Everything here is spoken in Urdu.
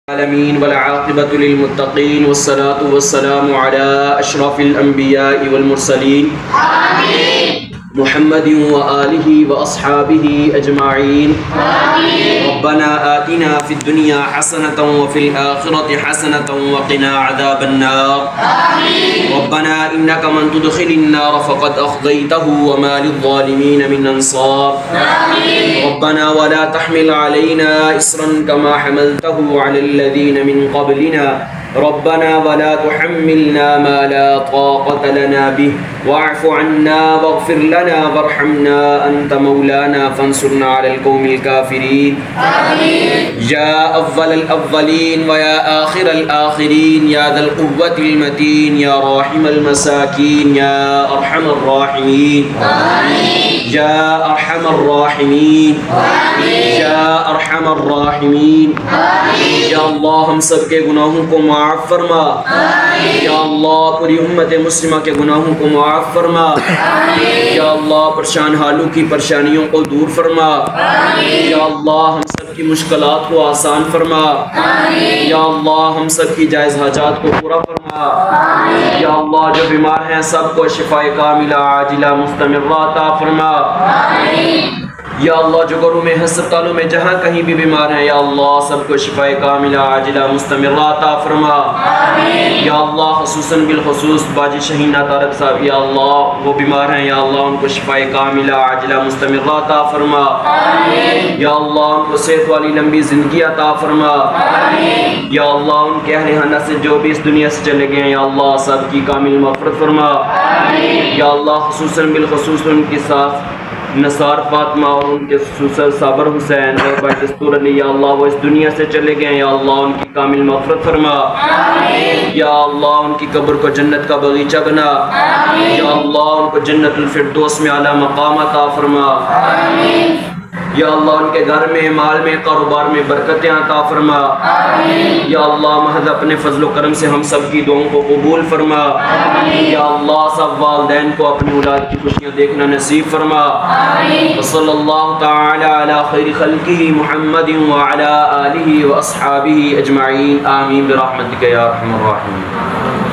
العالمين والعاقبة للمتقين والصلاة والسلام على أشرف الأنبياء والمرسلين آمين محمد وآله وأصحابه أجمعين آمين ربنا آتنا في الدنيا حسنة وفي الآخرة حسنة وقنا عذاب النار آمين ربنا إنك من تدخل النار فقد أخزيته وما للظالمين من أنصار آمين ربنا ولا تحمل علينا إصرا كما حملته على الذين من قبلنا ربنا ولا تحملنا ما لا طاقة لنا به واعف عنا واغفر لنا وارحمنا أنت مولانا فانصرنا على القوم الكافرين آمين يا أول الأولين ويا آخر الآخرين يا ذا القوة المتين يا راحم المساكين يا أرحم الراحمين آمين يا أرحم الراحمين آمين يا أرحم الراحمين آمين یا اللہ ہم سب کے گناہوں کو معاف فرما آمین یا اللہ پوری امت مسلمہ کے گناہوں کو معاف فرما آمین یا اللہ پریشان حالوں کی پریشانیوں کو دور فرما آمین یا اللہ ہم سب کی مشکلات کو آسان فرما آمین یا اللہ ہم سب کی جائز حاجات کو پورا فرما آمین یا اللہ جو بیمار ہیں سب کو شفاء کاملہ عاجلہ مستمرہ عطا فرما آمین یا اللہ جو گھروں میں ہسپتالوں میں جہاں کہیں بھی بیمار ہیں یا اللہ سب کو شفاء کاملہ عاجلہ مستمرہ عطا فرما آمین یا اللہ خصوصاً بالخصوص باجی شہینہ طارق صاحب یا اللہ وہ بیمار ہیں یا اللہ ان کو شفاء کاملہ عاجلہ مستمرہ عطا فرما آمین یا اللہ ان کو صحت والی لمبی زندگی عطا فرما آمین یا اللہ ان کے اہل خانہ سے جو بھی اس دنیا سے چلے گئے ہیں یا اللہ سب کی کامل مغفرت فرما آمین یا اللہ خصوصاً بالخصوص ان کی ساس نثار فاطمہ اور ان کے سسر صابر حسین اور بھائی دستور علی یا اللہ وہ اس دنیا سے چلے گئے ہیں یا اللہ ان کی کامل مغفرت فرما آمین یا اللہ ان کی قبر کو جنت کا باغیچہ بنا آمین یا اللہ ان کو جنت الفردوس میں اعلیٰ مقام عطا فرما آمین یا اللہ ان کے گھر میں مال میں کاروبار میں برکتیں عطا فرما آمین یا اللہ محض اپنے فضل و کرم سے ہم سب کی دعاؤں کو قبول فرما آمین یا اللہ سب والدین کو اپنی اولاد کی خوشیاں دیکھنا نصیب فرما آمین وصلی اللہ تعالی علی خیر خلقہ محمد وعلی آلہ واصحابہ اجمعین آمین برحمتک یا ارحم الراحمین.